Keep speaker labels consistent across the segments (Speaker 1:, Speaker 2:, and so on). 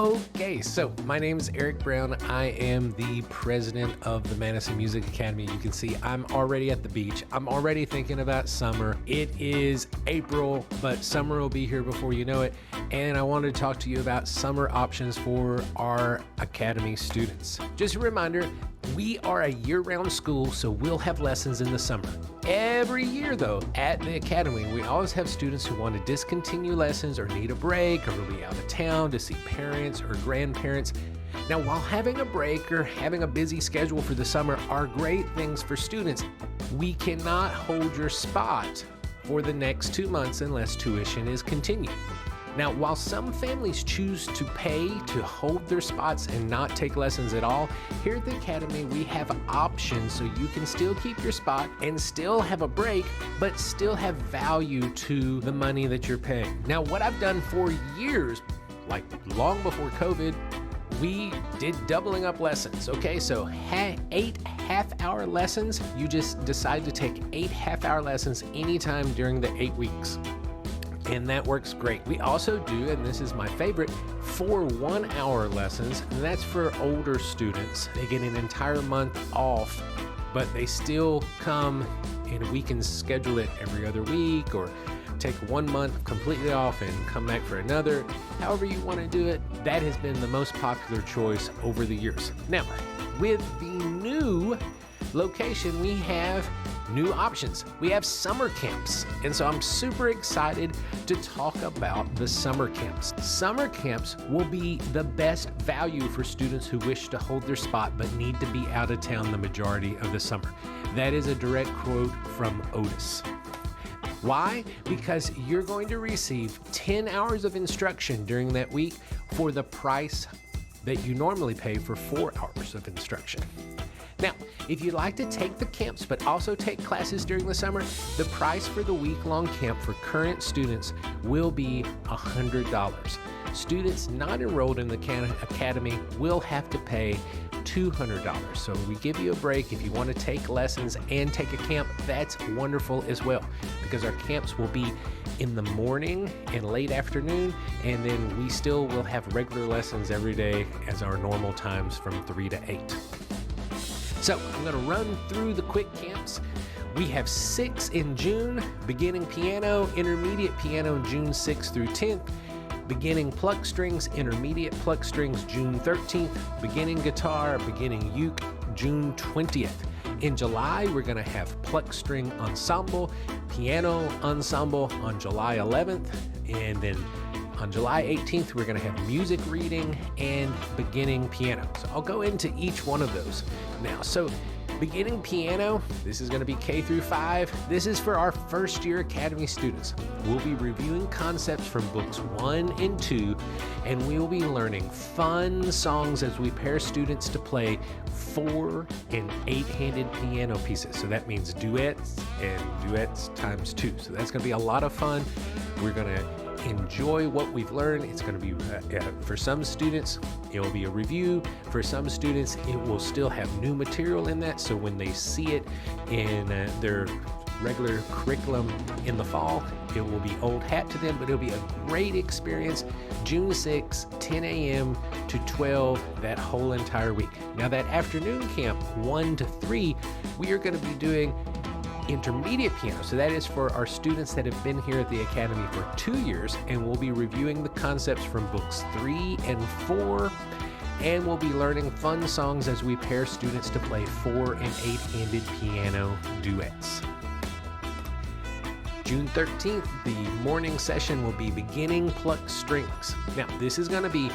Speaker 1: Okay, so my name is Eric Brown. I am the president of the Madison Music Academy. You can see I'm already at the beach. I'm already thinking about summer. It is April, but summer will be here before you know it. And I wanted to talk to you about summer options for our Academy students. Just a reminder, we are a year-round school, so we'll have lessons in the summer. Every year, though, at the Academy, we always have students who want to discontinue lessons or need a break or will be out of town to see parents or grandparents. Now, while having a break or having a busy schedule for the summer are great things for students, we cannot hold your spot for the next 2 months unless tuition is continued. Now, while some families choose to pay to hold their spots and not take lessons at all, here at the Academy, we have options so you can still keep your spot and still have a break, but still have value to the money that you're paying. Now, what I've done for years, like long before COVID, we did doubling up lessons. Okay, so 8 half-hour lessons, you just decide to take 8 half-hour lessons anytime during the 8 weeks. And that works great. We also do, and this is my favorite, 4 one-hour lessons, and that's for older students. They get an entire month off, but they still come, and we can schedule it every other week or take 1 month completely off and come back for another. However you want to do it, that has been the most popular choice over the years. Now, with the new location, we have new options. We have summer camps, and so I'm super excited to talk about the summer camps. Summer camps will be the best value for students who wish to hold their spot but need to be out of town the majority of the summer. That is a direct quote from Otis. Why? Because you're going to receive 10 hours of instruction during that week for the price that you normally pay for 4 hours of instruction. Now, if you'd like to take the camps but also take classes during the summer, the price for the week-long camp for current students will be $100. Students not enrolled in the Academy will have to pay $200. So we give you a break. If you want to take lessons and take a camp, that's wonderful as well, because our camps will be in the morning and late afternoon, and then we still will have regular lessons every day as our normal times from 3 to 8. So I'm going to run through the quick camps. We have 6 in June, beginning piano, intermediate piano, June 6th through 10th, beginning pluck strings, intermediate pluck strings, June 13th, beginning guitar, beginning uke, June 20th. In July, we're going to have pluck string ensemble, piano ensemble on July 11th, and then on July 18th, we're going to have music reading and beginning piano. So I'll go into each one of those now. So beginning piano, this is going to be K through 5. This is for our first year Academy students. We'll be reviewing concepts from books 1 and 2, and we will be learning fun songs as we pair students to play 4 and 8-handed piano pieces. So that means duets and duets times 2. So that's going to be a lot of fun. We're going to enjoy what we've learned. It's going to be, for some students, it will be a review. For some students, it will still have new material in that. So when they see it in their regular curriculum in the fall, it will be old hat to them, but it'll be a great experience. June 6, 10 a.m. to 12, that whole entire week. Now that afternoon camp, 1 to 3, we are going to be doing intermediate piano. So that is for our students that have been here at the Academy for 2 years, and we'll be reviewing the concepts from books 3 and 4, and we'll be learning fun songs as we pair students to play 4 and 8-handed piano duets. June 13th, the morning session will be beginning pluck strings. Now, this is going to be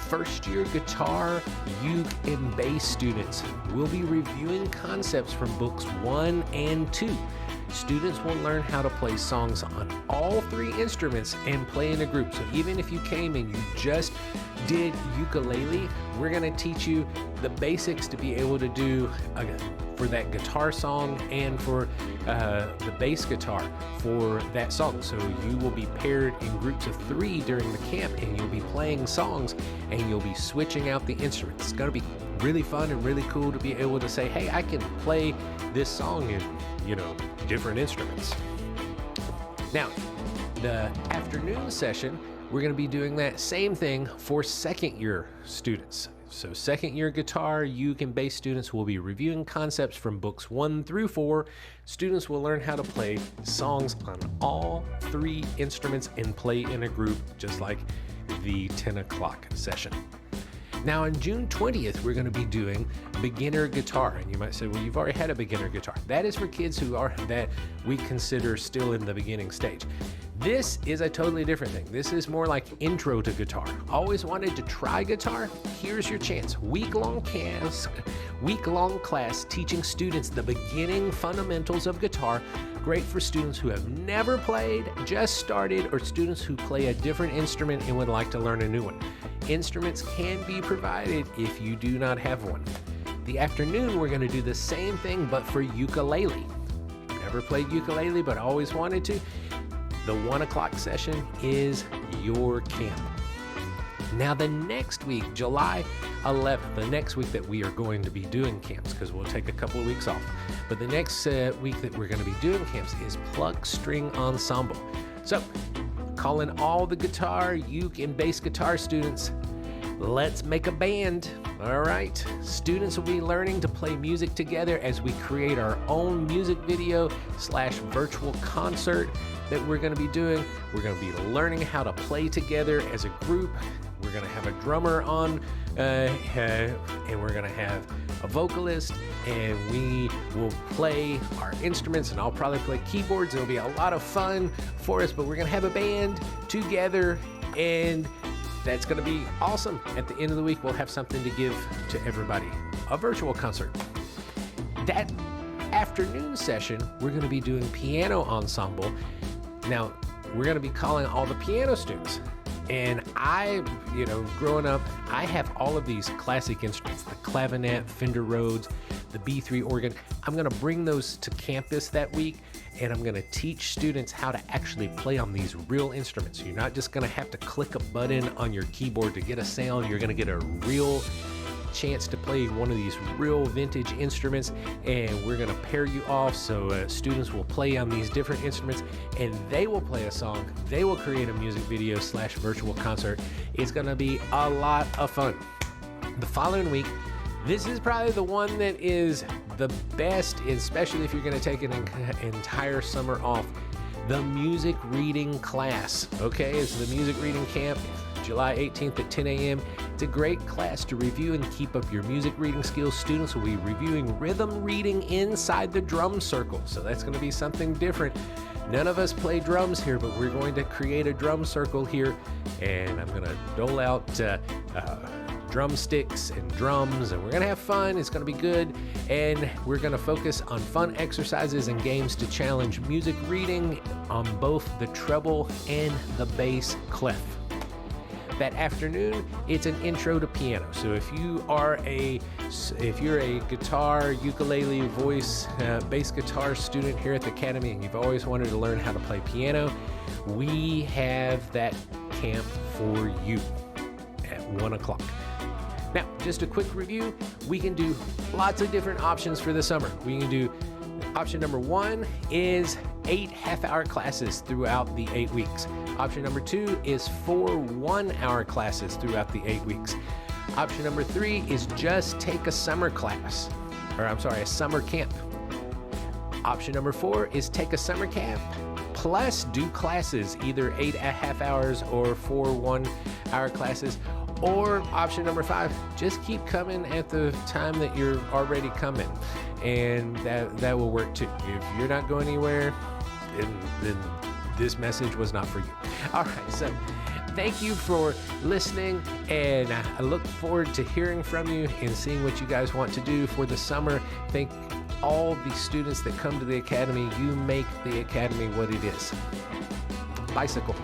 Speaker 1: first year guitar, uke, and bass students. We'll be reviewing concepts from books 1 and 2. Students will learn how to play songs on all 3 instruments and play in a group. So even if you came and you just did ukulele, we're going to teach you the basics to be able to do for that guitar song and for the bass guitar for that song. So you will be paired in groups of 3 during the camp, and you'll be playing songs and you'll be switching out the instruments. It's going to be really fun and really cool to be able to say, hey, I can play this song in, different instruments. Now, the afternoon session, we're going to be doing that same thing for second year students. So second year guitar, uke, and bass students will be reviewing concepts from books 1 through 4. Students will learn how to play songs on all 3 instruments and play in a group, just like the 10 o'clock session. Now on June 20th, we're going to be doing beginner guitar. And you might say, well, you've already had a beginner guitar. That is for kids that we consider still in the beginning stage. This is a totally different thing. This is more like intro to guitar. Always wanted to try guitar? Here's your chance. Week-long class teaching students the beginning fundamentals of guitar. Great for students who have never played, just started, or students who play a different instrument and would like to learn a new one. Instruments can be provided if you do not have one. The afternoon, we're going to do the same thing, but for ukulele. Never played ukulele, but always wanted to. The 1 o'clock session is your camp. Now the next week, July 11th, the next week that we are going to be doing camps, because we'll take a couple of weeks off, but the next week that we're going to be doing camps is Pluck String Ensemble. So, calling all the guitar, uke, and bass guitar students, let's make a band. All right, students will be learning to play music together as we create our own music video / virtual concert that we're going to be doing. We're going to be learning how to play together as a group. We're going to have a drummer on, and we're going to have a vocalist, and we will play our instruments, and I'll probably play keyboards. It'll be a lot of fun for us, but we're going to have a band together, and that's going to be awesome. At the end of the week, we'll have something to give to everybody, a virtual concert. That afternoon session, we're going to be doing piano ensemble. Now, we're going to be calling all the piano students. And growing up, I have all of these classic instruments, the clavinet, Fender Rhodes, the B3 organ. I'm going to bring those to campus that week, and I'm going to teach students how to actually play on these real instruments. You're not just going to have to click a button on your keyboard to get a sound. You're going to get a real chance to play one of these real vintage instruments, and we're going to pair you off so students will play on these different instruments, and they will play a song. They will create a music video / virtual concert. It's going to be a lot of fun. The following week, this is probably the one that is the best, especially if you're going to take an entire summer off. The music reading class. Okay, it's the music reading camp, July 18th at 10 a.m. It's a great class to review and keep up your music reading skills. Students will be reviewing rhythm reading inside the drum circle. So that's going to be something different. None of us play drums here, but we're going to create a drum circle here, and I'm going to dole out drumsticks and drums, and we're going to have fun. It's going to be good, and we're going to focus on fun exercises and games to challenge music reading on both the treble and the bass clef. That afternoon, it's an intro to piano. So if you're a guitar, ukulele, voice, bass guitar student here at the Academy, and you've always wanted to learn how to play piano, we have that camp for you at 1 o'clock. Now, just a quick review. We can do lots of different options for the summer. We can do option number 1 is 8 half-hour classes throughout the 8 weeks. Option number 2 is 4 1-hour classes throughout the 8 weeks. Option number 3 is just take a summer class, a summer camp. Option number 4 is take a summer camp plus do classes, either 8 half hours or 4 1-hour classes. Or option number 5, just keep coming at the time that you're already coming, and that will work too. If you're not going anywhere, then this message was not for you. All right, so thank you for listening, and I look forward to hearing from you and seeing what you guys want to do for the summer. Thank all the students that come to the Academy. You make the Academy what it is. Bicycle.